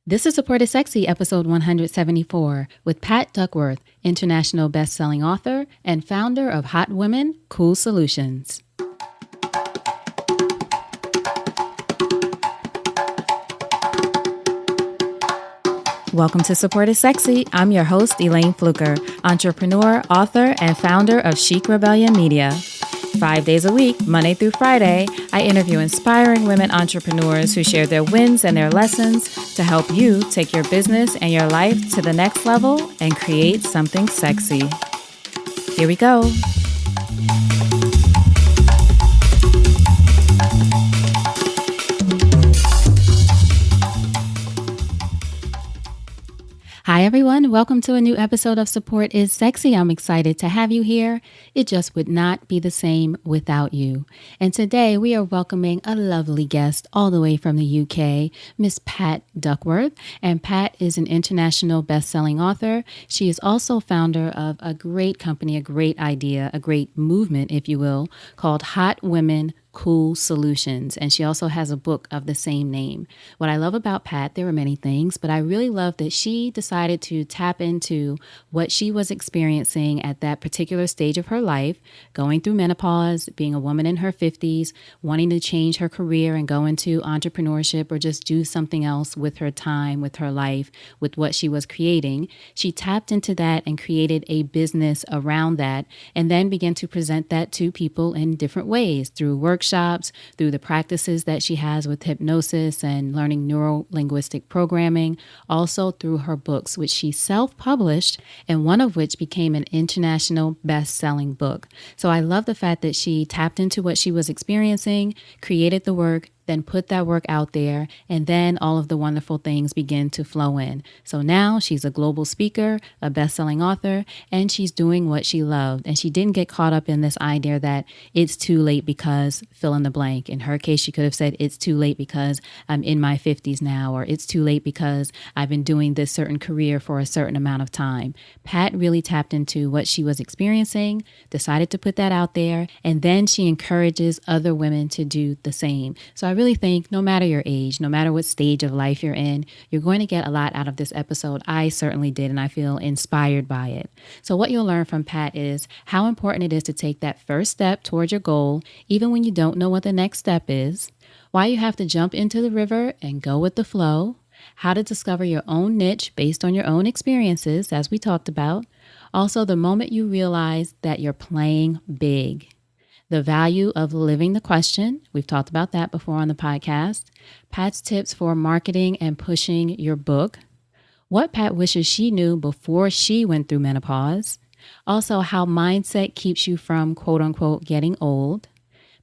This is Support is Sexy, episode 174, with Pat Duckworth, international best-selling author and founder of Hot Women, Cool Solutions. Welcome to Support is Sexy. I'm your host, Elayne Fluker, entrepreneur, author, and founder of Chic Rebellion Media. 5 days a week, Monday through Friday, I interview inspiring women entrepreneurs who share their wins and their lessons to help you take your business and your life to the next level and create something sexy. Here we go. Hi, everyone. Welcome to a new episode of Support is Sexy. I'm excited to have you here. It just would not be the same without you. And today we are welcoming a lovely guest all the way from the UK, Miss Pat Duckworth. And Pat is an international best-selling author. She is also founder of a great company, a great idea, a great movement, if you will, called Hot Women, Cool Solutions. And she also has a book of the same name. What I love about Pat, there are many things, but I really love that she decided to tap into what she was experiencing at that particular stage of her life, going through menopause, being a woman in her 50s, wanting to change her career and go into entrepreneurship or just do something else with her time, with her life, with what she was creating. She tapped into that and created a business around that, and then began to present that to people in different ways through workshops, through the practices that she has with hypnosis and learning neuro-linguistic programming, also through her books, which she self-published, and one of which became an international best-selling book. So I love the fact that she tapped into what she was experiencing, created the work, then put that work out there, and then all of the wonderful things begin to flow in. So now she's a global speaker, a best-selling author, and she's doing what she loved. And she didn't get caught up in this idea that it's too late because fill in the blank. In her case, she could have said, it's too late because I'm in my 50s now, or it's too late because I've been doing this certain career for a certain amount of time. Pat really tapped into what she was experiencing, decided to put that out there, and then she encourages other women to do the same. So I really think no matter your age, no matter what stage of life you're in, you're going to get a lot out of this episode. I certainly did, and I feel inspired by it. So what you'll learn from Pat is how important it is to take that first step towards your goal, even when you don't know what the next step is, why you have to jump into the river and go with the flow, how to discover your own niche based on your own experiences, as we talked about. Also, the moment you realize that you're playing big. The value of living the question. We've talked about that before on the podcast. Pat's tips for marketing and pushing your book. What Pat wishes she knew before she went through menopause. Also, how mindset keeps you from, quote unquote, getting old.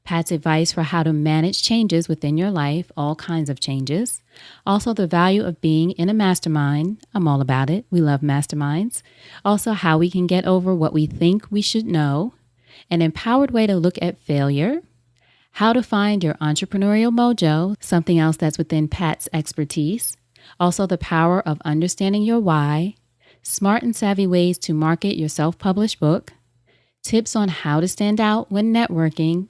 Pat's advice for how to manage changes within your life, all kinds of changes. Also, the value of being in a mastermind. I'm all about it. We love masterminds. Also, how we can get over what we think we should know. An empowered way to look at failure, how to find your entrepreneurial mojo, something else that's within Pat's expertise. Also, the power of understanding your why, smart and savvy ways to market your self-published book, tips on how to stand out when networking,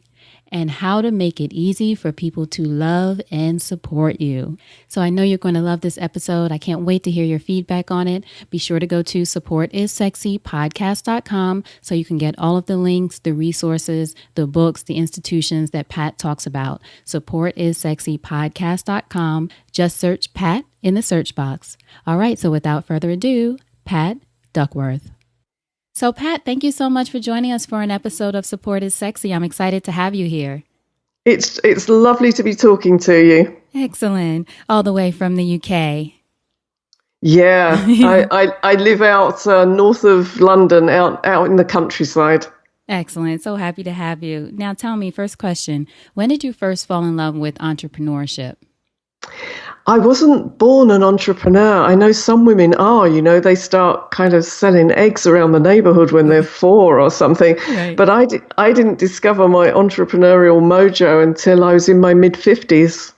and how to make it easy for people to love and support you. So I know you're going to love this episode. I can't wait to hear your feedback on it. Be sure to go to supportissexypodcast.com so you can get all of the links, the resources, the books, the institutions that Pat talks about. Supportissexypodcast.com. Just search Pat in the search box. All right, so without further ado, Pat Duckworth. So Pat, thank you so much for joining us for an episode of Support is Sexy. I'm excited to have you here. It's lovely to be talking to you. Excellent. All the way from the UK. Yeah, I live out north of London, out in the countryside. Excellent. So happy to have you. Now tell me, first question, when did you first fall in love with entrepreneurship? I wasn't born an entrepreneur. I know some women are, they start kind of selling eggs around the neighborhood when they're 4 or something. Right. But I didn't discover my entrepreneurial mojo until I was in my mid-50s.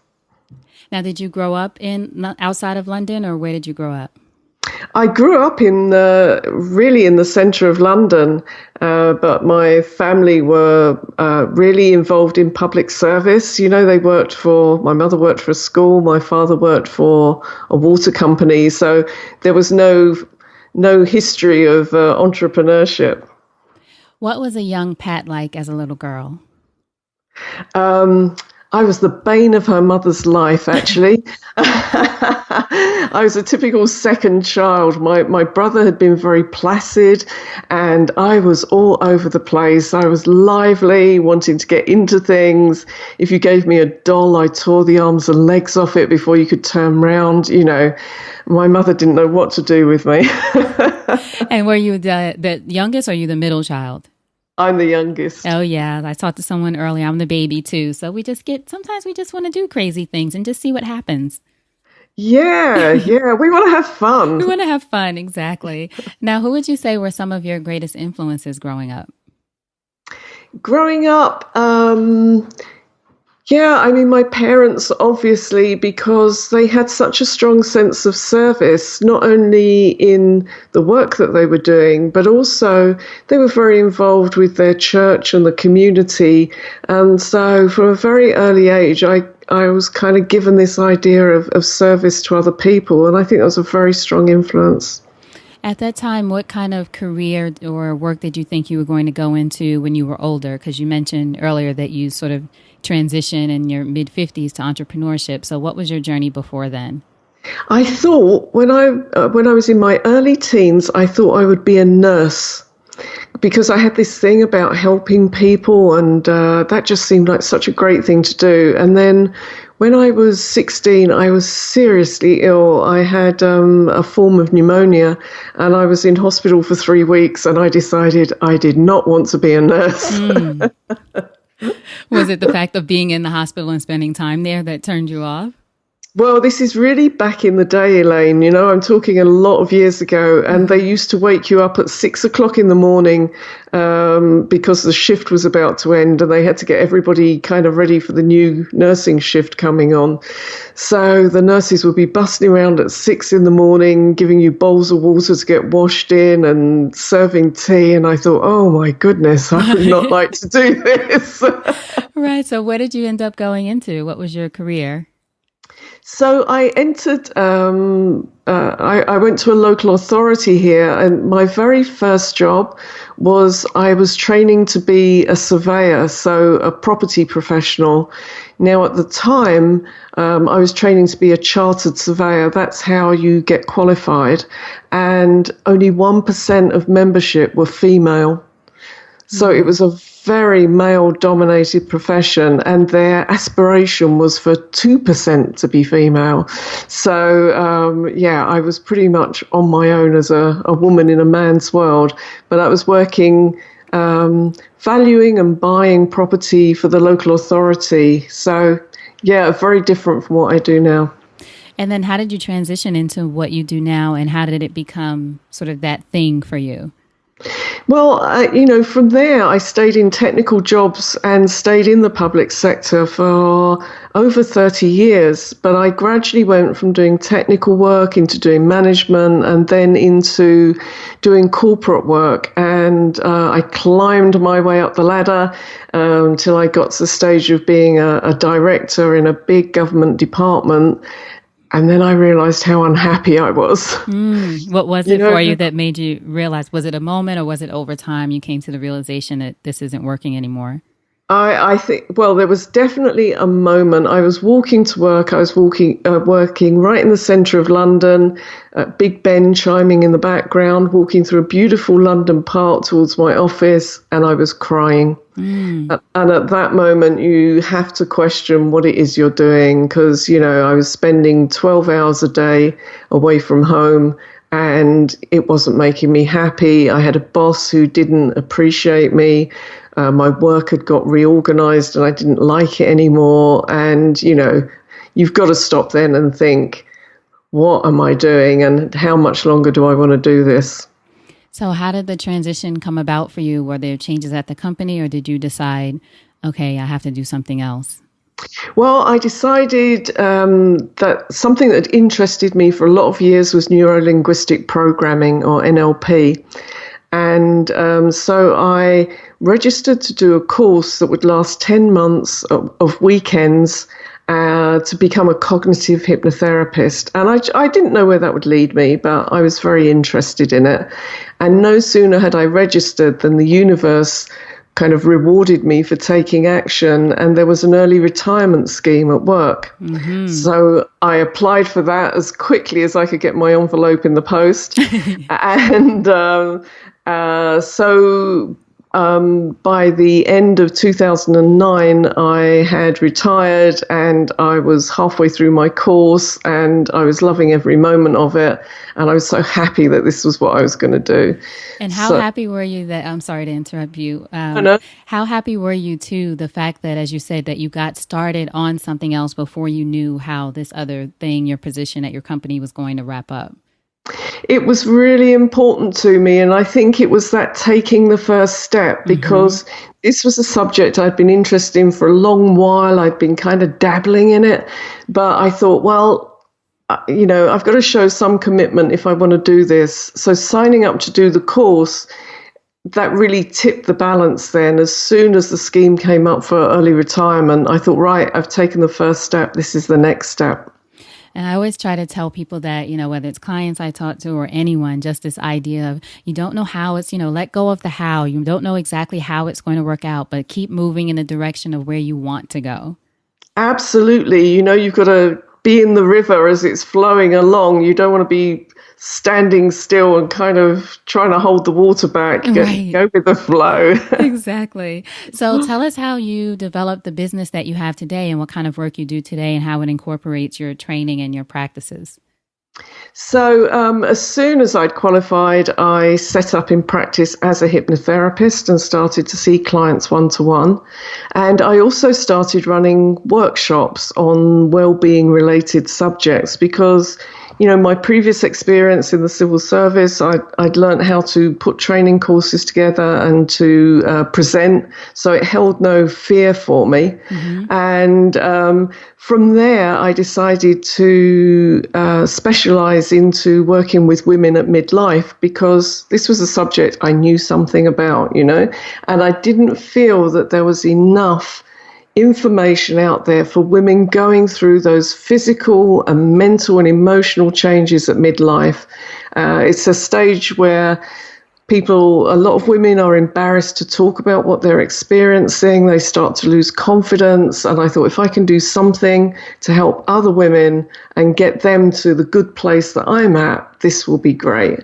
Now, did you grow up outside of London, or where did you grow up? I grew up in really in the centre of London, but my family were really involved in public service. You know, my mother worked for a school, my father worked for a water company, so there was no history of entrepreneurship. What was a young Pat like as a little girl? Um, I was the bane of her mother's life, actually. I was a typical second child. My brother had been very placid, and I was all over the place. I was lively, wanting to get into things. If you gave me a doll, I tore the arms and legs off it before you could turn round. You know, my mother didn't know what to do with me. And were you the youngest or you the middle child? I'm the youngest. Oh, yeah. I talked to someone earlier. I'm the baby, too. So sometimes we just want to do crazy things and just see what happens. Yeah. We want to have fun. We want to have fun. Exactly. Now, who would you say were some of your greatest influences growing up? Growing up, yeah, I mean, my parents, obviously, because they had such a strong sense of service, not only in the work that they were doing, but also they were very involved with their church and the community. And so from a very early age, I was kind of given this idea of service to other people. And I think that was a very strong influence. At that time, what kind of career or work did you think you were going to go into when you were older? Because you mentioned earlier that you sort of transition in your mid-50s to entrepreneurship. So what was your journey before then? I thought when I was in my early teens, I thought I would be a nurse because I had this thing about helping people, and that just seemed like such a great thing to do. And then when I was 16, I was seriously ill. I had a form of pneumonia, and I was in hospital for 3 weeks, and I decided I did not want to be a nurse. Mm. Was it the fact of being in the hospital and spending time there that turned you off? Well, this is really back in the day, Elayne. You know, I'm talking a lot of years ago, and they used to wake you up at 6 o'clock in the morning because the shift was about to end, and they had to get everybody kind of ready for the new nursing shift coming on. So the nurses would be busting around at 6 in the morning, giving you bowls of water to get washed in and serving tea. And I thought, oh my goodness, I would not like to do this. Right. So where did you end up going into? What was your career? So I entered, I went to a local authority here, and my very first job was I was training to be a surveyor, so a property professional. Now, at the time, I was training to be a chartered surveyor. That's how you get qualified. And only 1% of membership were female. So it was a very male-dominated profession, and their aspiration was for 2% to be female. So, yeah, I was pretty much on my own as a woman in a man's world, but I was working, valuing and buying property for the local authority. So, yeah, very different from what I do now. And then how did you transition into what you do now, and how did it become sort of that thing for you? Well, from there, I stayed in technical jobs and stayed in the public sector for over 30 years. But I gradually went from doing technical work into doing management and then into doing corporate work. And I climbed my way up the ladder until I got to the stage of being a director in a big government department. And then I realized how unhappy I was. What was it for you that made you realize? Was it a moment, or was it over time you came to the realization that this isn't working anymore? I think, well, there was definitely a moment. I was walking to work. I was working right in the centre of London, Big Ben chiming in the background, walking through a beautiful London park towards my office, and I was crying. And at that moment, you have to question what it is you're doing, because, I was spending 12 hours a day away from home, and it wasn't making me happy. I had a boss who didn't appreciate me. My work had got reorganized and I didn't like it anymore. And, you've got to stop then and think, what am I doing and how much longer do I want to do this? So how did the transition come about for you? Were there changes at the company, or did you decide, okay, I have to do something else? Well, I decided that something that interested me for a lot of years was neuro-linguistic programming, or NLP. And so I registered to do a course that would last 10 months of weekends to become a cognitive hypnotherapist. And I didn't know where that would lead me, but I was very interested in it. And no sooner had I registered than the universe kind of rewarded me for taking action, and there was an early retirement scheme at work. Mm-hmm. So I applied for that as quickly as I could get my envelope in the post. And by the end of 2009, I had retired, and I was halfway through my course, and I was loving every moment of it. And I was so happy that this was what I was going to do. And how happy were you that, I'm sorry to interrupt you. How happy were you too, the fact that, as you said, that you got started on something else before you knew how this other thing, your position at your company, was going to wrap up? It was really important to me, and I think it was that taking the first step, because this was a subject I'd been interested in for a long while. I'd been kind of dabbling in it, but I thought, well, I've got to show some commitment if I want to do this. So signing up to do the course, that really tipped the balance then. As soon as the scheme came up for early retirement, I thought, right, I've taken the first step. This is the next step. And I always try to tell people that, whether it's clients I talk to or anyone, just this idea of you don't know how it's, let go of the how. You don't know exactly how it's going to work out, but keep moving in the direction of where you want to go. Absolutely. You've got to be in the river as it's flowing along. You don't want to be standing still and kind of trying to hold the water back. Right. Go with the flow. Exactly. So tell us how you developed the business that you have today, and what kind of work you do today, and how it incorporates your training and your practices. So as soon as I'd qualified, I set up in practice as a hypnotherapist and started to see clients one-to-one. And I also started running workshops on well-being related subjects because, my previous experience in the civil service, I'd learned how to put training courses together and to present. So it held no fear for me. Mm-hmm. And from there, I decided to specialize into working with women at midlife, because this was a subject I knew something about, and I didn't feel that there was enough information out there for women going through those physical and mental and emotional changes at midlife. It's a stage where a lot of women are embarrassed to talk about what they're experiencing. They start to lose confidence. And I thought, if I can do something to help other women and get them to the good place that I'm at, this will be great.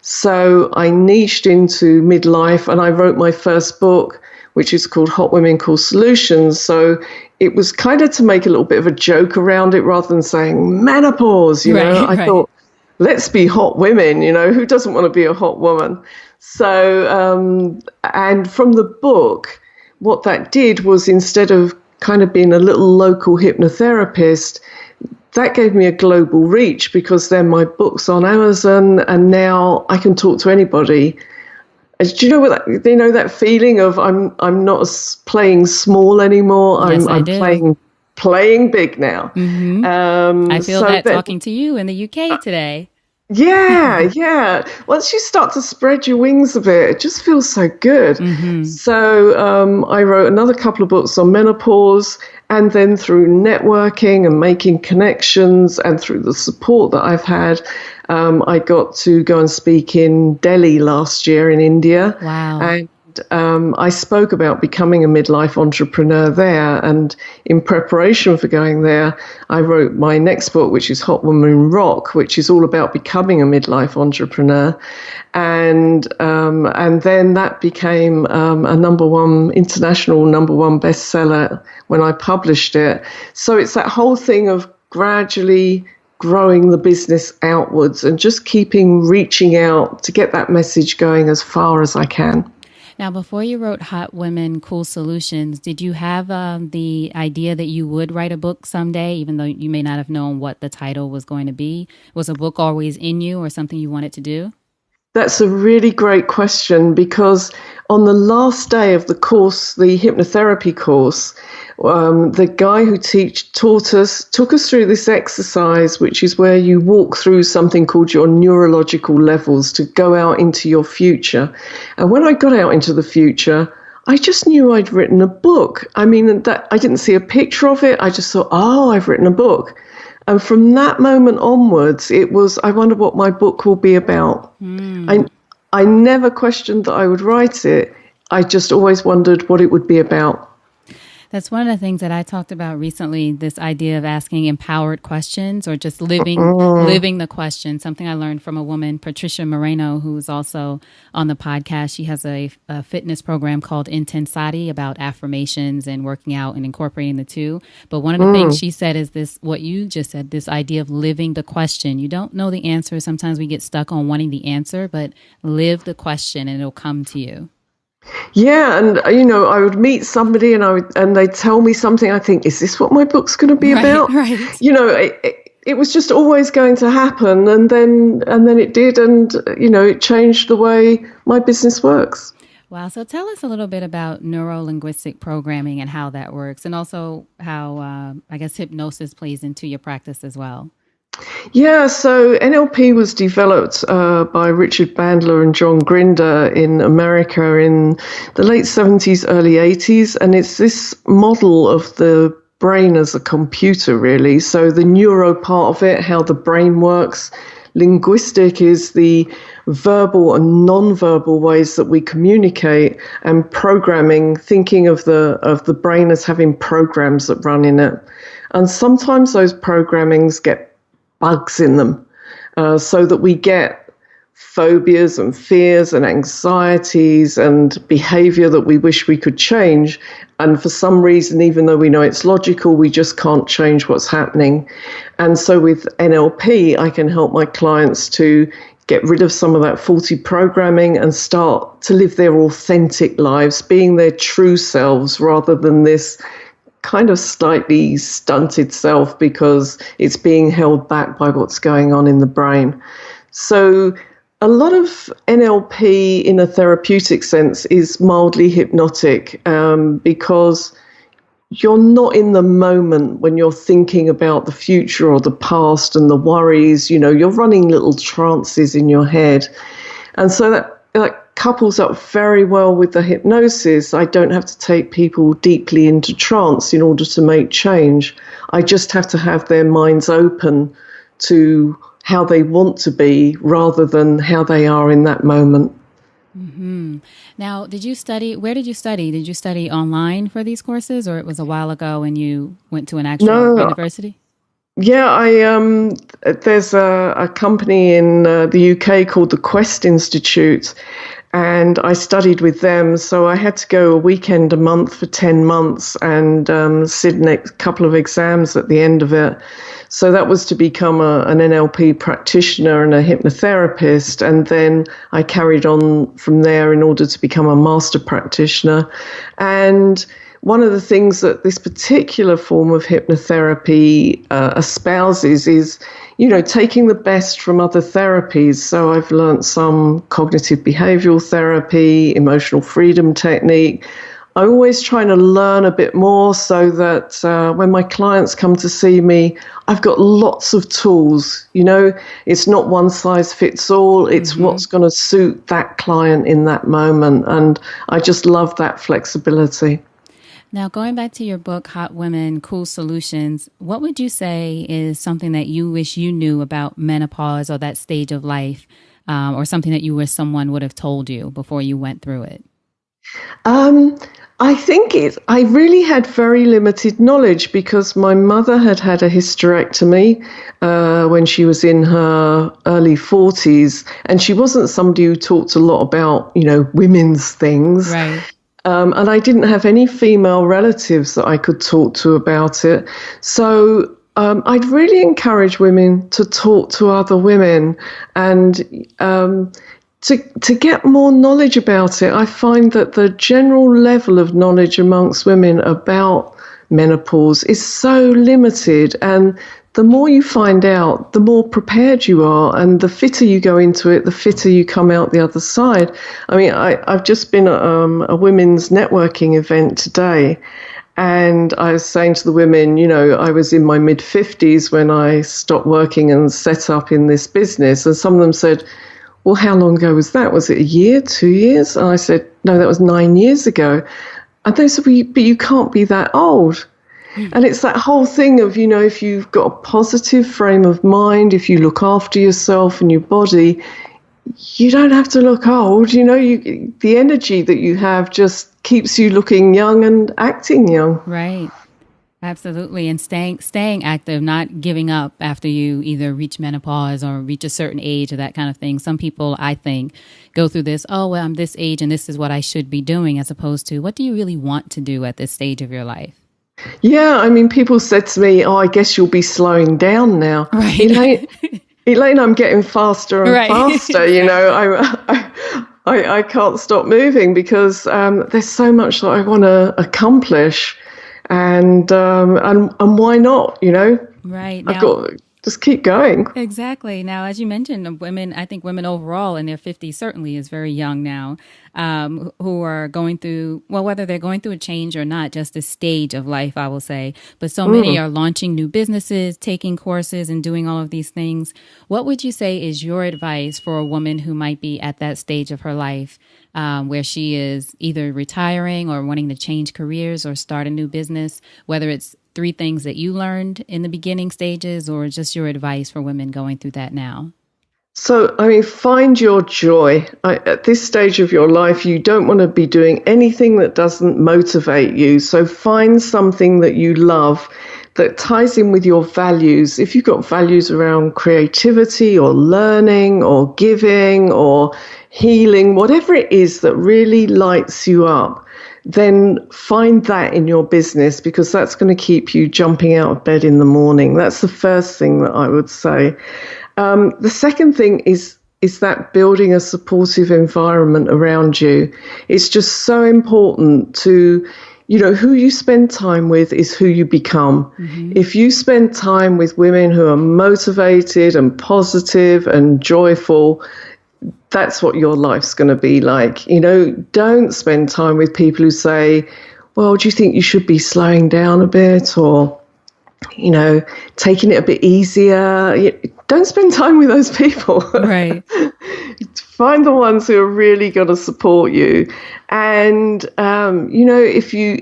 So I niched into midlife, and I wrote my first book, which is called Hot Women Cool Solutions. So it was kind of to make a little bit of a joke around it rather than saying menopause, I thought, let's be hot women, who doesn't want to be a hot woman? So, and from the book, what that did was, instead of kind of being a little local hypnotherapist, that gave me a global reach, because then my book's on Amazon, and now I can talk to anybody. Do you know that feeling of I'm not playing small anymore? Yes, I'm playing big now. Mm-hmm. I feel that talking to you in the UK today. Yeah. Once you start to spread your wings a bit, it just feels so good. Mm-hmm. So I wrote another couple of books on menopause, and then through networking and making connections and through the support that I've had, I got to go and speak in Delhi last year in India. Wow. And I spoke about becoming a midlife entrepreneur there. And in preparation for going there, I wrote my next book, which is Hot Woman Rock, which is all about becoming a midlife entrepreneur. And then that became a international number one bestseller when I published it. So it's that whole thing of gradually growing the business outwards and just reaching out to get that message going as far as I can. Now, before you wrote Hot Women, Cool Solutions, did you have the idea that you would write a book someday, even though you may not have known what the title was going to be? Was a book always in you, or something you wanted to do? That's a really great question, because on the last day of the course, the hypnotherapy course, the guy who took us through this exercise, which is where you walk through something called your neurological levels to go out into your future. And when I got out into the future, I just knew I'd written a book. I mean, I didn't see a picture of it. I just thought, oh, I've written a book. And from that moment onwards, it was, I wonder what my book will be about. I never questioned that I would write it. I just always wondered what it would be about. That's one of the things that I talked about recently, this idea of asking empowered questions or just living the question. Something I learned from a woman, Patricia Moreno, who's also on the podcast. She has a fitness program called Intensati about affirmations and working out and incorporating the two. But one of the things she said is this, what you just said, this idea of living the question. You don't know the answer. Sometimes we get stuck on wanting the answer, but live the question and it'll come to you. Yeah, and I would meet somebody and they'd tell me something. I think, is this what my book's going to be about? Right. It was just always going to happen, and then it did, and it changed the way my business works. Wow. So tell us a little bit about neuro-linguistic programming and how that works, and also how I guess hypnosis plays into your practice as well. Yeah, so NLP was developed by Richard Bandler and John Grinder in America in the late 70s, early 80s. And it's this model of the brain as a computer, really. So the neuro part of it, how the brain works. Linguistic is the verbal and non-verbal ways that we communicate, and programming, thinking of the brain as having programs that run in it. And sometimes those programmings get bugs in them, so that we get phobias and fears and anxieties and behavior that we wish we could change. And for some reason, even though we know it's logical, we just can't change what's happening. And so with NLP, I can help my clients to get rid of some of that faulty programming and start to live their authentic lives, being their true selves rather than this kind of slightly stunted self because it's being held back by what's going on in the brain. So a lot of NLP in a therapeutic sense is mildly hypnotic, because you're not in the moment when you're thinking about the future or the past and the worries. You're running little trances in your head. And so that couples up very well with the hypnosis. I don't have to take people deeply into trance in order to make change. I just have to have their minds open to how they want to be rather than how they are in that moment. Mm-hmm. Now, where did you study? Did you study online for these courses, or it was a while ago and you went to an actual university? Yeah, there's a company in the UK called the Quest Institute, and I studied with them. So I had to go a weekend a month for 10 months and sit a couple of exams at the end of it. So that was to become an NLP practitioner and a hypnotherapist. And then I carried on from there in order to become a master practitioner. And one of the things that this particular form of hypnotherapy espouses is, taking the best from other therapies. So I've learned some cognitive behavioral therapy, emotional freedom technique. I'm always trying to learn a bit more so that when my clients come to see me, I've got lots of tools. It's not one size fits all. It's what's going to suit that client in that moment. And I just love that flexibility. Now, going back to your book, Hot Women, Cool Solutions, what would you say is something that you wish you knew about menopause or that stage of life, or something that you wish someone would have told you before you went through it? I think I really had very limited knowledge because my mother had had a hysterectomy when she was in her early 40s, and she wasn't somebody who talked a lot about, women's things. Right. And I didn't have any female relatives that I could talk to about it. So I'd really encourage women to talk to other women and to get more knowledge about it. I find that the general level of knowledge amongst women about menopause is so limited, and the more you find out, the more prepared you are, and the fitter you go into it, the fitter you come out the other side. I mean, I've just been at a women's networking event today, and I was saying to the women, you know, I was in my mid-50s when I stopped working and set up in this business, and some of them said, well, how long ago was that? Was it a year, 2 years? And I said, no, that was 9 years ago. And they said, well, but you can't be that old. And it's that whole thing of, you know, if you've got a positive frame of mind, if you look after yourself and your body, you don't have to look old. You know, the energy that you have just keeps you looking young and acting young. Right. Absolutely. And staying active, not giving up after you either reach menopause or reach a certain age or that kind of thing. Some people, I think, go through this, oh, well, I'm this age and this is what I should be doing, as opposed to what do you really want to do at this stage of your life? Yeah, I mean, people said to me, oh, I guess you'll be slowing down now. Right. Elayne, I'm getting faster and faster. You know, I can't stop moving because there's so much that I want to accomplish. And why not, you know? Right. I've got just keep going. Exactly. Now, as you mentioned, women, I think women overall in their 50s certainly is very young now, who are going through, well, whether they're going through a change or not, just a stage of life, I will say. But so many are launching new businesses, taking courses and doing all of these things. What would you say is your advice for a woman who might be at that stage of her life where she is either retiring or wanting to change careers or start a new business, whether it's 3 things that you learned in the beginning stages or just your advice for women going through that now? So, I mean, find your joy. At this stage of your life, you don't want to be doing anything that doesn't motivate you. So find something that you love that ties in with your values. If you've got values around creativity or learning or giving or healing, whatever it is that really lights you up, then find that in your business, because that's going to keep you jumping out of bed in the morning. That's the first thing that I would say. The second thing is that building a supportive environment around you. It's just so important to, you know, who you spend time with is who you become. Mm-hmm. If you spend time with women who are motivated and positive and joyful, that's what your life's going to be like. You know, don't spend time with people who say, well, do you think you should be slowing down a bit, or, you know, taking it a bit easier? Don't spend time with those people. Right. Find the ones who are really going to support you. And, you know, if you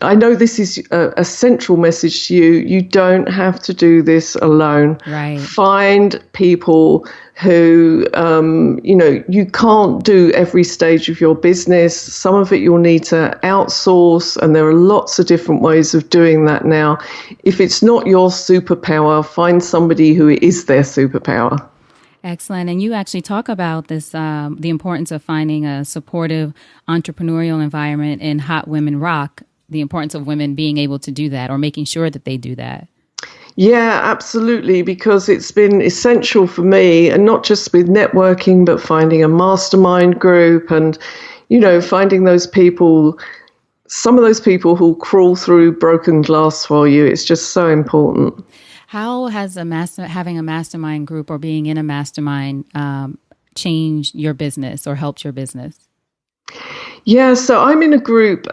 I know this is a central message to you. You don't have to do this alone. Right. Find people who, you know, you can't do every stage of your business. Some of it you'll need to outsource, and there are lots of different ways of doing that now. If it's not your superpower, find somebody who is their superpower. Excellent. And you actually talk about this, the importance of finding a supportive entrepreneurial environment in Hot Women Rock, the importance of women being able to do that or making sure that they do that. Yeah, absolutely, because it's been essential for me, and not just with networking, but finding a mastermind group and, you know, finding those people, some of those people who'll crawl through broken glass for you. It's just so important. How has having a mastermind group or being in a mastermind changed your business or helped your business? Yeah, so I'm in a group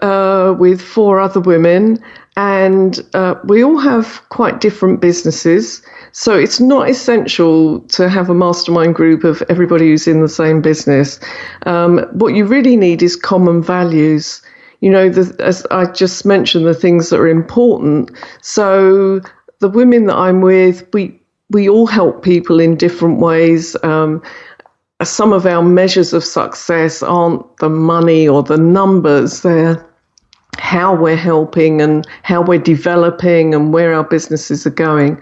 with 4 other women, and we all have quite different businesses. So it's not essential to have a mastermind group of everybody who's in the same business. What you really need is common values. You know, as I just mentioned, the things that are important. So the women that I'm with, we all help people in different ways. Some of our measures of success aren't the money or the numbers. They're how we're helping and how we're developing and where our businesses are going.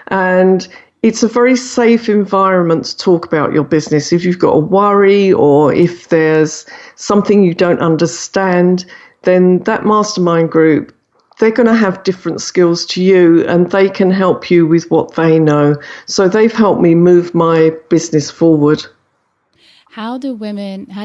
And it's a very safe environment to talk about your business. If you've got a worry or if there's something you don't understand, then that mastermind group, they're going to have different skills to you, and they can help you with what they know. So they've helped me move my business forward. How do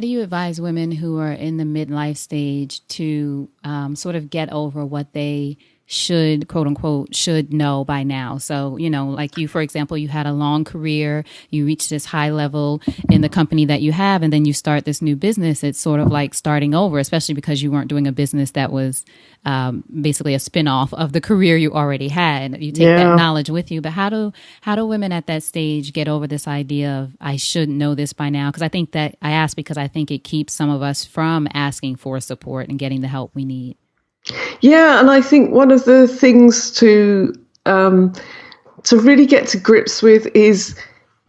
you advise women who are in the midlife stage to sort of get over what they should, quote unquote, should know by now. So, like you, for example, you had a long career, you reached this high level in the company that you have, and then you start this new business. It's sort of like starting over, especially because you weren't doing a business that was basically a spinoff of the career you already had. You take that knowledge with you. But how do women at that stage get over this idea of, I should know this by now? Because I ask because I think it keeps some of us from asking for support and getting the help we need. Yeah, and I think one of the things to really get to grips with is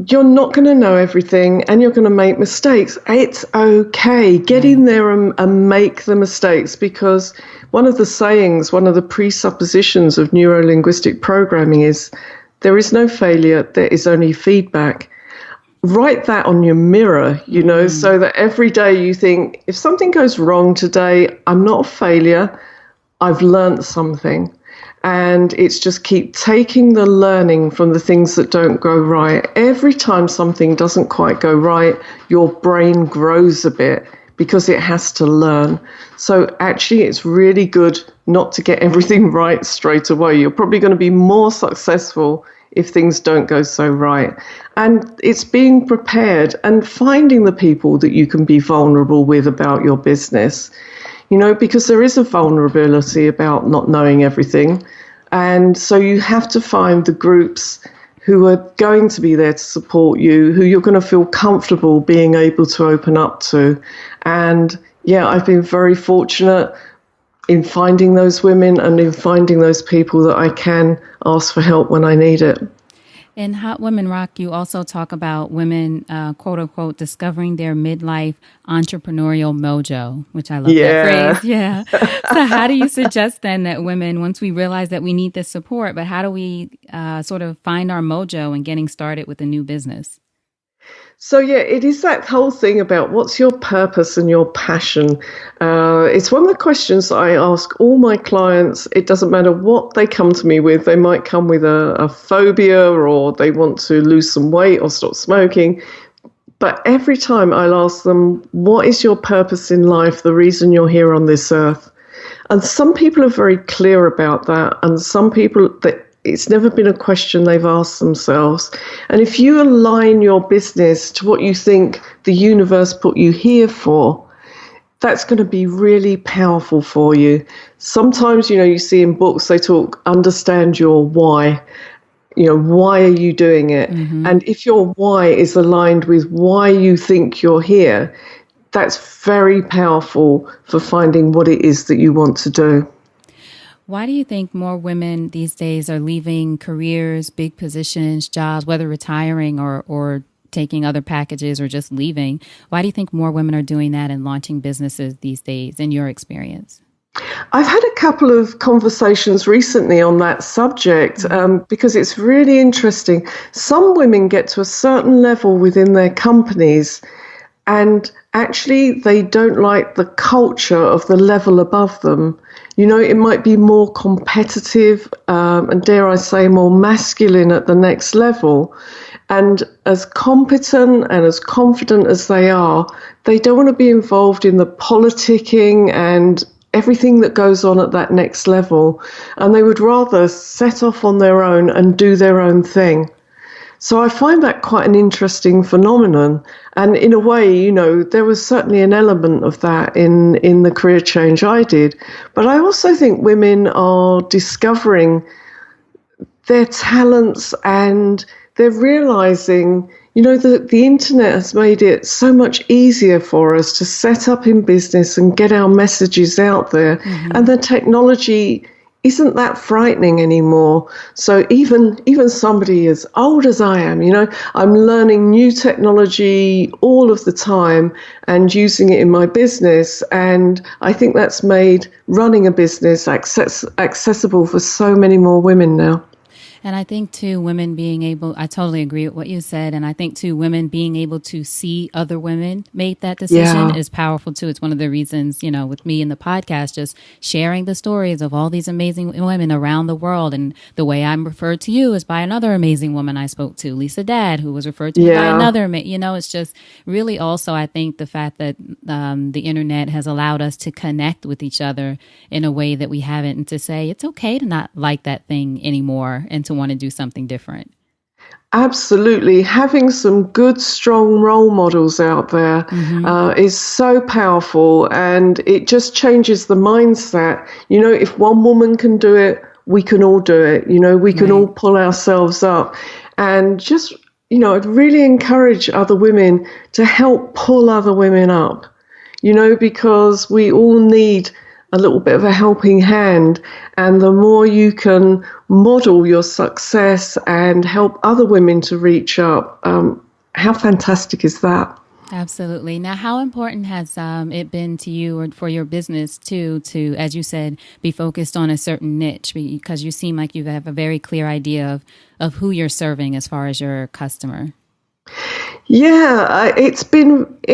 you're not going to know everything and you're going to make mistakes. It's okay. Get in there and make the mistakes, because one of the sayings, one of the presuppositions of neuro-linguistic programming is there is no failure, there is only feedback. Write that on your mirror, so that every day you think, if something goes wrong today, I'm not a failure. I've learned something. And it's just keep taking the learning from the things that don't go right. Every time something doesn't quite go right, your brain grows a bit because it has to learn. So actually, it's really good not to get everything right straight away. You're probably going to be more successful if things don't go so right. And it's being prepared and finding the people that you can be vulnerable with about your business. Because there is a vulnerability about not knowing everything. And so you have to find the groups who are going to be there to support you, who you're going to feel comfortable being able to open up to. And I've been very fortunate in finding those women and in finding those people that I can ask for help when I need it. In Hot Women Rock, you also talk about women, quote unquote, discovering their midlife entrepreneurial mojo, which I love that phrase. Yeah. So how do you suggest then that women, once we realize that we need this support, but how do we sort of find our mojo in getting started with a new business? So, it is that whole thing about what's your purpose and your passion. It's one of the questions I ask all my clients. It doesn't matter what they come to me with. They might come with a phobia, or they want to lose some weight or stop smoking. But every time I'll ask them, what is your purpose in life, the reason you're here on this earth? And some people are very clear about that, and some people, it's never been a question they've asked themselves. And if you align your business to what you think the universe put you here for, that's going to be really powerful for you. Sometimes, you see in books, they talk, understand your why. Why are you doing it? Mm-hmm. And if your why is aligned with why you think you're here, that's very powerful for finding what it is that you want to do. Why do you think more women these days are leaving careers, big positions, jobs, whether retiring or taking other packages or just leaving? Why do you think more women are doing that and launching businesses these days, in your experience? I've had a couple of conversations recently on that subject because it's really interesting. Some women get to a certain level within their companies and actually they don't like the culture of the level above them. It might be more competitive and, dare I say, more masculine at the next level. And as competent and as confident as they are, they don't want to be involved in the politicking and everything that goes on at that next level. And they would rather set off on their own and do their own thing. So I find that quite an interesting phenomenon. And in a way, there was certainly an element of that in the career change I did. But I also think women are discovering their talents, and they're realizing, that the internet has made it so much easier for us to set up in business and get our messages out there. Mm-hmm. And the technology isn't that frightening anymore. So even somebody as old as I am, I'm learning new technology all of the time and using it in my business. And I think that's made running a business accessible for so many more women now. And I think too, women being able, I totally agree with what you said. And I think too, women being able to see other women make that decision Yeah. is powerful too. It's one of the reasons, you know, with me in the podcast, just sharing the stories of all these amazing women around the world. And the way I'm referred to you is by another amazing woman I spoke to, Lisa Dad, who was referred to me by Yeah. another, you know, it's just really also, I think the fact that the internet has allowed us to connect with each other in a way that we haven't, and to say it's okay to not like that thing anymore and to want to do something different. Absolutely. Having some good, strong role models out there is so powerful, and it just changes the mindset. You know, if one woman can do it, we can all do it. You know, we can all pull ourselves up. And just, you know, I'd really encourage other women to help pull other women up, you know, because we all need a little bit of a helping hand. And the more you can model your success and help other women to reach up, how fantastic is that? Absolutely. Now, how important has it been to you or for your business too, to, as you said, be focused on a certain niche? Because you seem like you have a very clear idea of who you're serving as far as your customer. Yeah, it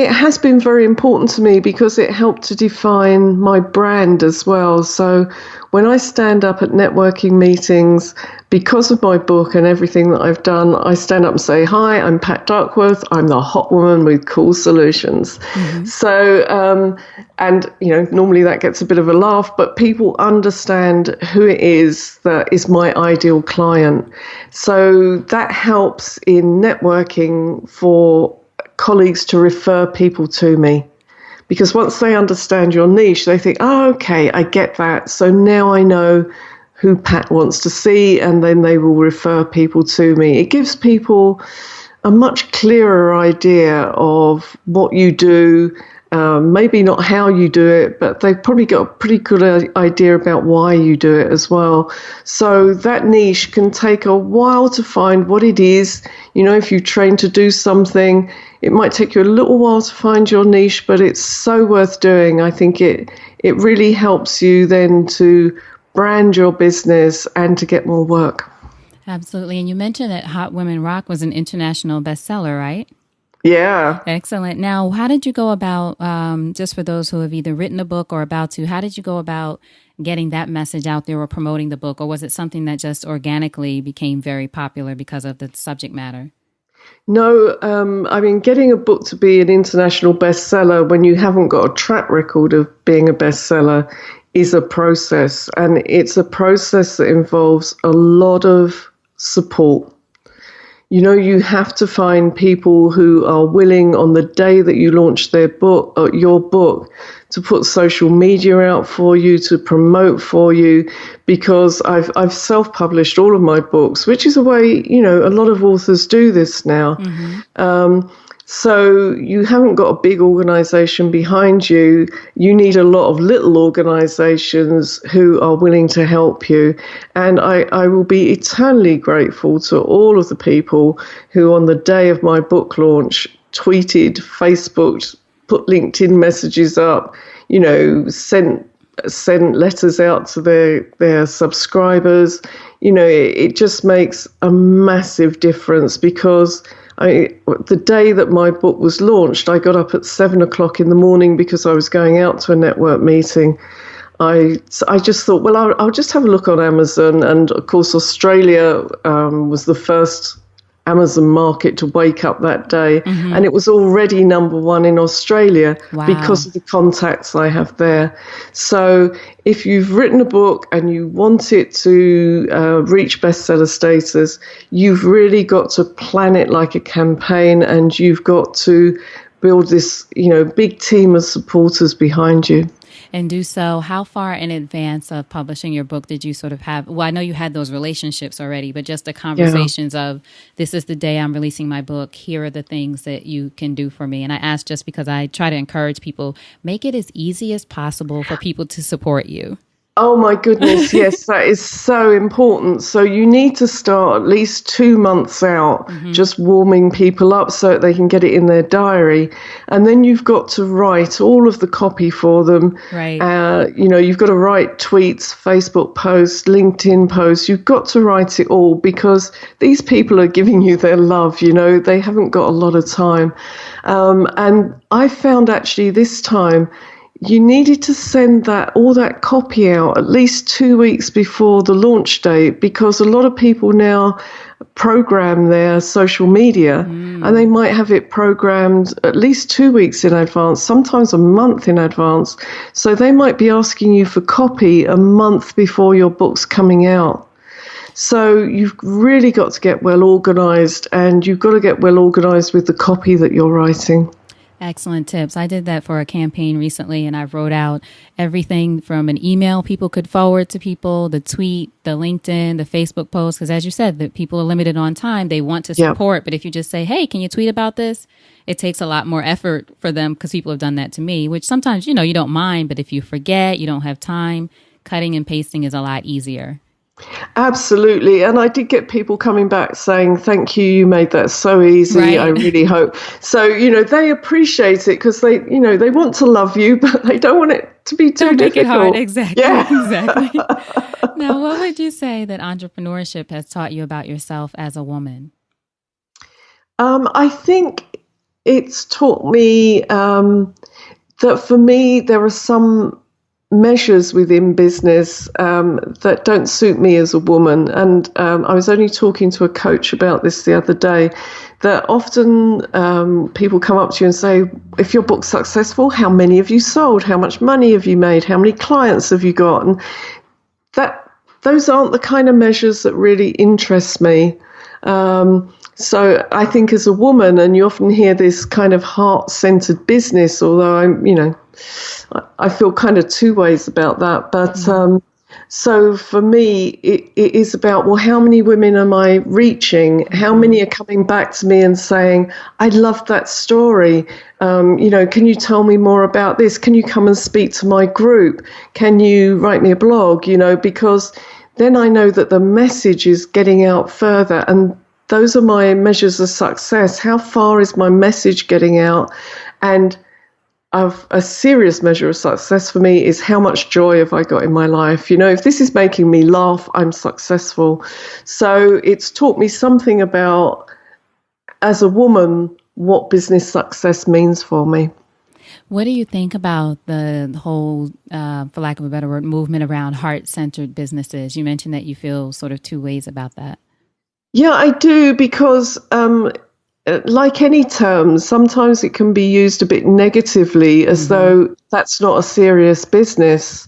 has been very important to me because it helped to define my brand as well. So when I stand up at networking meetings, because of my book and everything that I've done, I stand up and say, "Hi, I'm Pat Duckworth. I'm the hot woman with cool solutions." So, and you know, normally that gets a bit of a laugh, but people understand who it is that is my ideal client. So that helps in networking for colleagues to refer people to me. Because once they understand your niche, they think, "Oh, okay, I get that. So now I know who Pat wants to see," and then they will refer people to me. It gives people a much clearer idea of what you do, maybe not how you do it, but they've probably got a pretty good idea about why you do it as well. So that niche can take a while to find what it is. You know, if you train to do something, it might take you a little while to find your niche, but it's so worth doing. I think it really helps you then to brand your business and to get more work. Absolutely. And you mentioned that Hot Women Rock was an international bestseller, right? Yeah. Excellent. Now, how did you go about, just for those who have either written a book or about to, how did you go about getting that message out there or promoting the book? Or was it something that just organically became very popular because of the subject matter? No, I mean, getting a book to be an international bestseller when you haven't got a track record of being a bestseller is a process. And it's a process that involves a lot of support. You know, you have to find people who are willing on the day that you launch their book, or your book, to put social media out for you, to promote for you, because I've self-published all of my books, which is a way, you know, a lot of authors do this now. So you haven't got a big organization behind you. You need a lot of little organizations who are willing to help you. And I will be eternally grateful to all of the people who on the day of my book launch tweeted, Facebooked, put LinkedIn messages up, you know, sent letters out to their subscribers. You know, it just makes a massive difference because the day that my book was launched, I got up at 7 o'clock in the morning because I was going out to a network meeting. I just thought, well, I'll just have a look on Amazon. And of course, Australia was the first Amazon market to wake up that day. And it was already number one in Australia because of the contacts I have there. So if you've written a book and you want it to reach bestseller status, you've really got to plan it like a campaign, and you've got to build this, you know, big team of supporters behind you. And do so, how far in advance of publishing your book did you sort of have, well, I know you had those relationships already, but just the conversations of, this is the day I'm releasing my book, here are the things that you can do for me. And I ask just because I try to encourage people, make it as easy as possible for people to support you. Oh my goodness, yes, that is so important. So you need to start at least 2 months out, just warming people up so that they can get it in their diary. And then you've got to write all of the copy for them. Right. You've got to write tweets, Facebook posts, LinkedIn posts. You've got to write it all because these people are giving you their love, they haven't got a lot of time. And I found actually this time, you needed to send all that copy out at least 2 weeks before the launch date because a lot of people now program their social media and they might have it programmed at least 2 weeks in advance, sometimes a month in advance. So they might be asking you for copy a month before your book's coming out. So you've really got to get well organized, and you've got to get well organized with the copy that you're writing. Excellent tips. I did that for a campaign recently, and I wrote out everything from an email people could forward to people, the tweet, the LinkedIn, the Facebook post, because as you said, that people are limited on time. They want to support, but if you just say, hey, can you tweet about this? It takes a lot more effort for them because people have done that to me, which sometimes, you don't mind, but if you forget, you don't have time, cutting and pasting is a lot easier. Absolutely. And I did get people coming back saying, thank you, you made that so easy. Right. I really hope. So, they appreciate it because they want to love you, but they don't want it to be too difficult. Make it hard. Exactly. Yeah. Exactly. Now, what would you say that entrepreneurship has taught you about yourself as a woman? I think it's taught me that for me, there are some measures within business that don't suit me as a woman. And I was only talking to a coach about this the other day, that often people come up to you and say, if your book's successful, how many have you sold? How much money have you made? How many clients have you got? And those aren't the kind of measures that really interest me. So I think as a woman, and you often hear this kind of heart-centered business, although I feel kind of two ways about that. But so for me, it is about, well, how many women am I reaching? How many are coming back to me and saying, I loved that story. Can you tell me more about this? Can you come and speak to my group? Can you write me a blog? Because then I know that the message is getting out further, and those are my measures of success. How far is my message getting out? And a serious measure of success for me is how much joy have I got in my life? If this is making me laugh, I'm successful. So it's taught me something about, as a woman, what business success means for me. What do you think about the whole, for lack of a better word, movement around heart-centered businesses? You mentioned that you feel sort of two ways about that. Yeah, I do, because like any term, sometimes it can be used a bit negatively, as though that's not a serious business.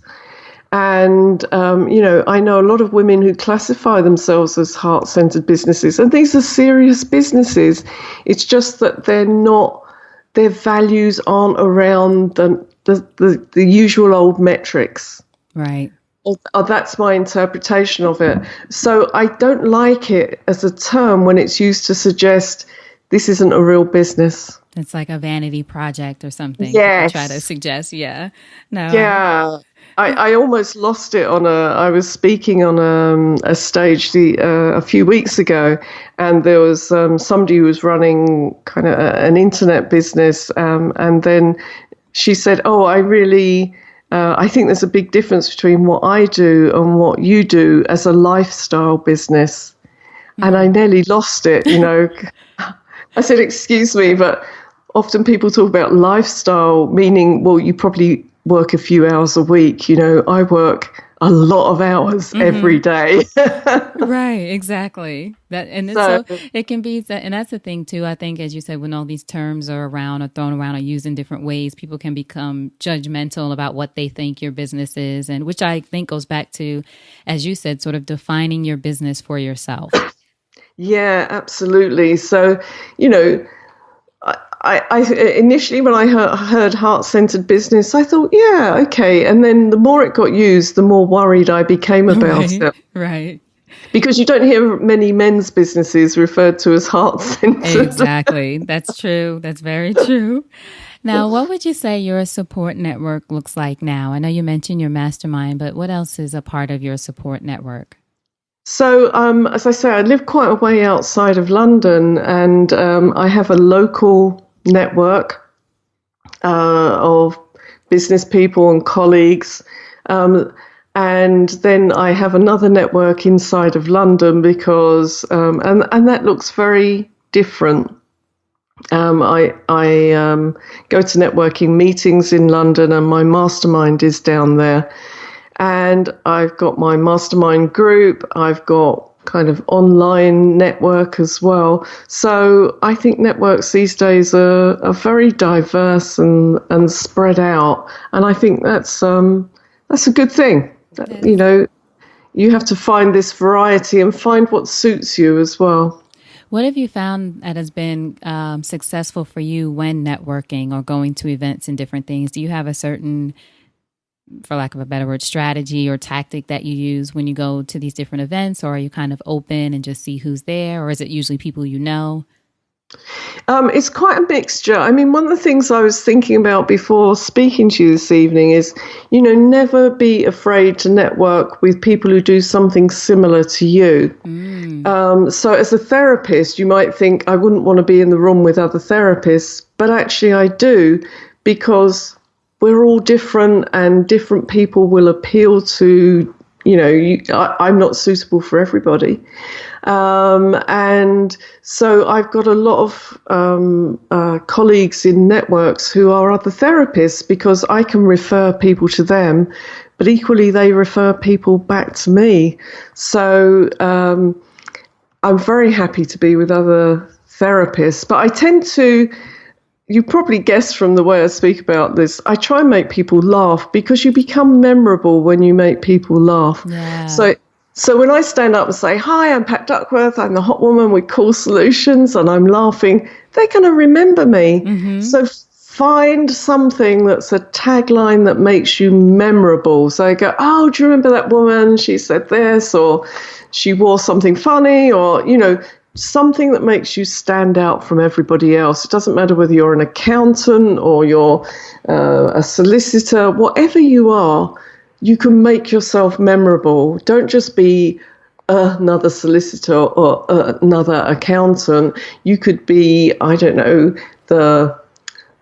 And, I know a lot of women who classify themselves as heart-centered businesses, and these are serious businesses. It's just that their values aren't around the usual old metrics. Right. That's my interpretation of it. So I don't like it as a term when it's used to suggest this isn't a real business. It's like a vanity project or something. Yes. Try to suggest, yeah. No. Yeah. I almost lost it I was speaking on a stage a few weeks ago, and there was somebody who was running kind of an internet business, and then she said, I think there's a big difference between what I do and what you do as a lifestyle business. And I nearly lost it, I said, excuse me, but often people talk about lifestyle, meaning, well, you probably work a few hours a week. I work a lot of hours every day. Right, exactly. So it can be, and that's the thing too, I think, as you said, when all these terms are around or thrown around or used in different ways, people can become judgmental about what they think your business is, and which I think goes back to, as you said, sort of defining your business for yourself. Yeah, absolutely. So, I initially, when I heard heart-centered business, I thought, yeah, okay. And then the more it got used, the more worried I became about it. Right. Because you don't hear many men's businesses referred to as heart centers. Exactly. That's true. That's very true. Now, what would you say your support network looks like now? I know you mentioned your mastermind, but what else is a part of your support network? So, as I say, I live quite a way outside of London, and I have a local network of business people and colleagues. And then I have another network inside of London because, and that looks very different. I go to networking meetings in London, and my mastermind is down there. And I've got my mastermind group. I've got kind of online network as well. So I think networks these days are very diverse and spread out. And I think that's a good thing. You know, you have to find this variety and find what suits you as well. What have you found that has been successful for you when networking or going to events and different things? Do you have a certain, for lack of a better word, strategy or tactic that you use when you go to these different events, or are you kind of open and just see who's there, or is it usually people you know? It's quite a mixture. I mean, one of the things I was thinking about before speaking to you this evening is, you know, never be afraid to network with people who do something similar to you. So as a therapist, you might think, I wouldn't want to be in the room with other therapists, but actually I do, because we're all different and different people will appeal to, you know, I'm not suitable for everybody. And so I've got a lot of colleagues in networks who are other therapists, because I can refer people to them, but equally they refer people back to me. So I'm very happy to be with other therapists, but I tend to, you probably guessed from the way I speak about this, I try and make people laugh, because you become memorable when you make people laugh. Yeah. So when I stand up and say, hi, I'm Pat Duckworth, I'm the hot woman with cool solutions, and I'm laughing, they're going to remember me. Mm-hmm. So find something that's a tagline that makes you memorable. So I go, oh, do you remember that woman? She said this, or she wore something funny, or, you know, something that makes you stand out from everybody else. It doesn't matter whether you're an accountant or you're a solicitor, whatever you are, you can make yourself memorable. Don't just be another solicitor or another accountant. You could be, I don't know, the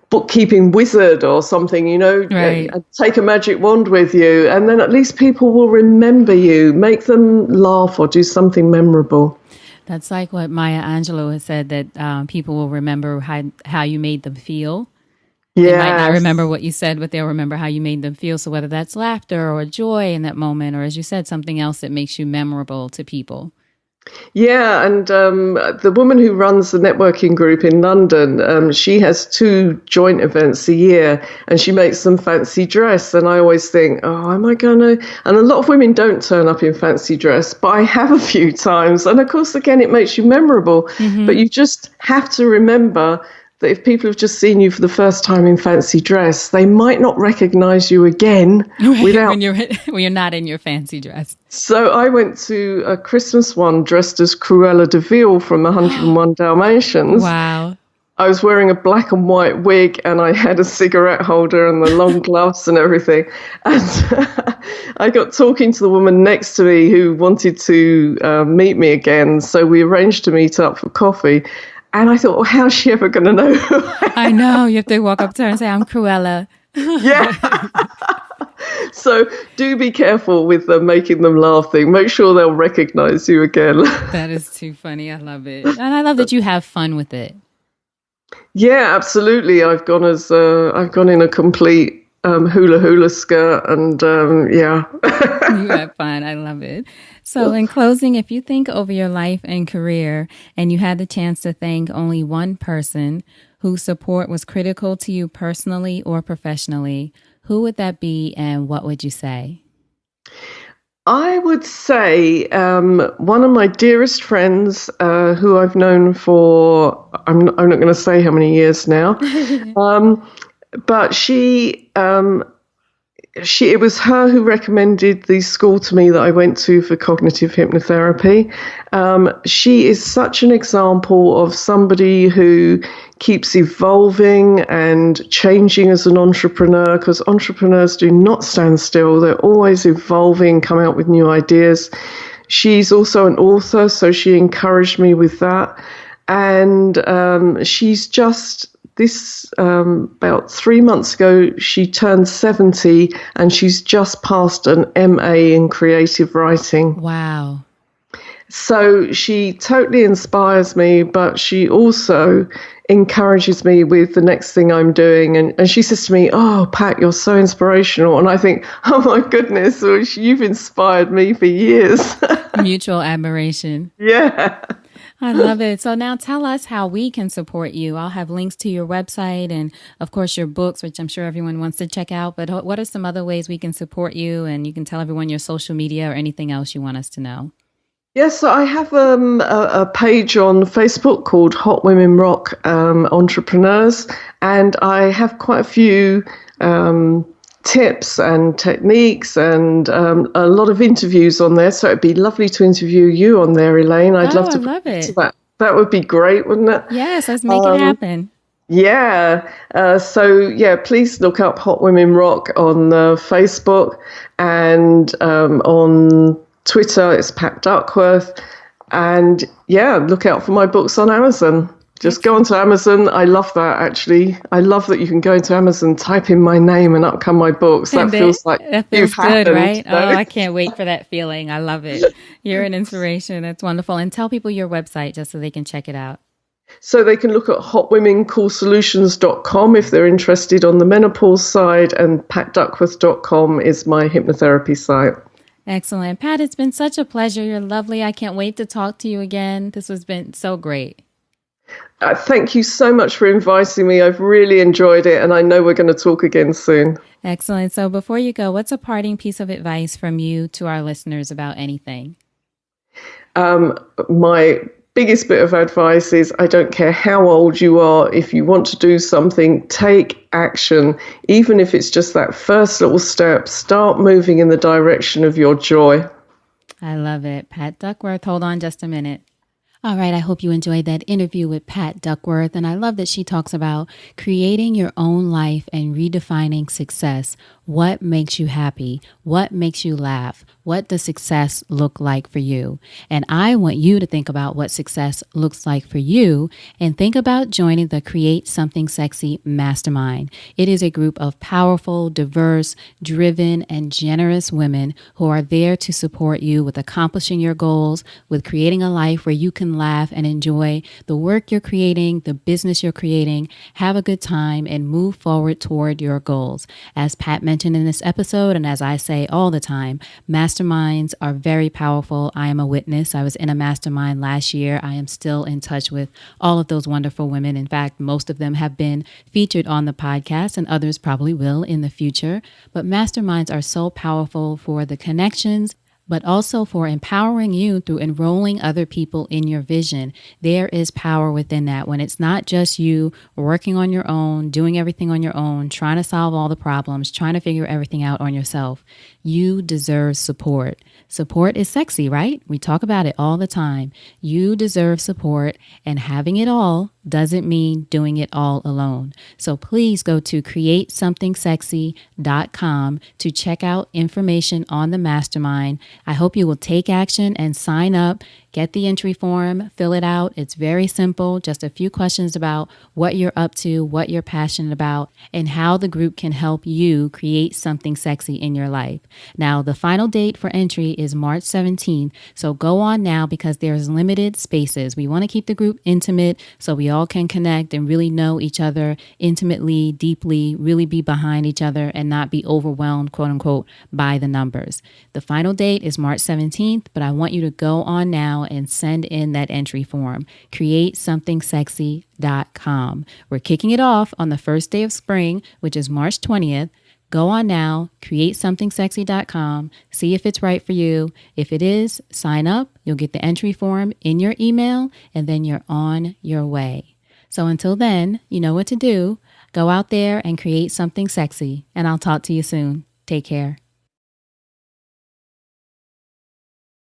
bookkeeping wizard or something, you know, right. Take a magic wand with you, and then at least people will remember you. Make them laugh or do something memorable. That's like what Maya Angelou has said, that people will remember how you made them feel. Yes. They might not remember what you said, but they'll remember how you made them feel. So whether that's laughter or joy in that moment, or as you said, something else that makes you memorable to people. Yeah, and the woman who runs the networking group in London, she has 2 joint events a year, and she makes them fancy dress. And I always think, oh, am I going to? And a lot of women don't turn up in fancy dress, but I have a few times. And of course, again, it makes you memorable. Mm-hmm. But you just have to remember that if people have just seen you for the first time in fancy dress, they might not recognize you again when you're not in your fancy dress. So I went to a Christmas one dressed as Cruella de Vil from 101 Dalmatians. Wow. I was wearing a black and white wig, and I had a cigarette holder and the long gloves and everything. And I got talking to the woman next to me who wanted to meet me again. So we arranged to meet up for coffee. And I thought, well, how's she ever going to know who I know. You have to walk up to her and say, I'm Cruella. Yeah. So do be careful with the making them laugh thing. Make sure they'll recognize you again. That is too funny. I love it. And I love that you have fun with it. Yeah, absolutely. I've gone in a complete hula skirt, and yeah. You have fun. I love it. So in closing, if you think over your life and career and you had the chance to thank only one person whose support was critical to you personally or professionally, who would that be, and what would you say? I would say one of my dearest friends, who I've known for, I'm not going to say how many years now, but she it was her who recommended the school to me that I went to for cognitive hypnotherapy. She is such an example of somebody who keeps evolving and changing as an entrepreneur, because entrepreneurs do not stand still. They're always evolving, coming up with new ideas. She's also an author, so she encouraged me with that. And she's just about 3 months ago, she turned 70 and she's just passed an MA in creative writing. Wow. So she totally inspires me, but she also encourages me with the next thing I'm doing. And she says to me, "Oh, Pat, you're so inspirational." And I think, oh my goodness, you've inspired me for years. Mutual admiration. Yeah. I love it. So now tell us how we can support you. I'll have links to your website and, of course, your books, which I'm sure everyone wants to check out. But what are some other ways we can support you? And you can tell everyone your social media or anything else you want us to know. Yes, so I have a page on Facebook called Hot Women Rock Entrepreneurs, and I have quite a few tips and techniques and a lot of interviews on there. So it'd be lovely to interview you on there, Elayne. I'd love to. I love it. That would be great, wouldn't it? Yes, let's make it happen. Yeah. Please look up Hot Women Rock on Facebook, and on Twitter, it's Pat Duckworth. And look out for my books on Amazon. Just go onto Amazon. I love that, actually. I love that you can go into Amazon, type in my name, and up come my books. That feels good, happened, right? Oh, I can't wait for that feeling. I love it. You're an inspiration. That's wonderful. And tell people your website just so they can check it out. So they can look at hotwomencoolsolutions.com if they're interested on the menopause side, and patduckworth.com is my hypnotherapy site. Excellent. Pat, it's been such a pleasure. You're lovely. I can't wait to talk to you again. This has been so great. Thank you so much for inviting me. I've really enjoyed it, and I know we're going to talk again soon. Excellent. So before you go, what's a parting piece of advice from you to our listeners about anything? My biggest bit of advice is, I don't care how old you are, if you want to do something, take action. Even if it's just that first little step, start moving in the direction of your joy. I love it. Pat Duckworth, hold on just a minute. All right, I hope you enjoyed that interview with Pat Duckworth, and I love that she talks about creating your own life and redefining success. What makes you happy? What makes you laugh? What does success look like for you? And I want you to think about what success looks like for you and think about joining the Create Something Sexy Mastermind. It is a group of powerful, diverse, driven, and generous women who are there to support you with accomplishing your goals, with creating a life where you can laugh and enjoy the work you're creating, the business you're creating, have a good time, and move forward toward your goals. As Pat mentioned in this episode, and as I say all the time, masterminds are very powerful. I am a witness. I was in a mastermind last year. I am still in touch with all of those wonderful women. In fact, most of them have been featured on the podcast, and others probably will in the future. But masterminds are so powerful for the connections, but also for empowering you through enrolling other people in your vision. There is power within that when it's not just you working on your own, doing everything on your own, trying to solve all the problems, trying to figure everything out on yourself. You deserve support. Support is sexy, right? We talk about it all the time. You deserve support, and having it all doesn't mean doing it all alone. So please go to createsomething.sexy.com to check out information on the mastermind. I hope you will take action and sign up. Get the entry form, fill it out. It's very simple, just a few questions about what you're up to, what you're passionate about, and how the group can help you create something sexy in your life. Now, the final date for entry is March 17th, so go on now because there's limited spaces. We want to keep the group intimate so we all can connect and really know each other intimately, deeply, really be behind each other and not be overwhelmed, quote unquote, by the numbers. The final date is March 17th, but I want you to go on now and send in that entry form, createsomething.sexy.com. We're kicking it off on the first day of spring, which is March 20th. Go on now, createsomething.sexy.com, see if it's right for you. If it is, sign up. You'll get the entry form in your email, and then you're on your way. So until then, you know what to do. Go out there and create something sexy, and I'll talk to you soon. Take care.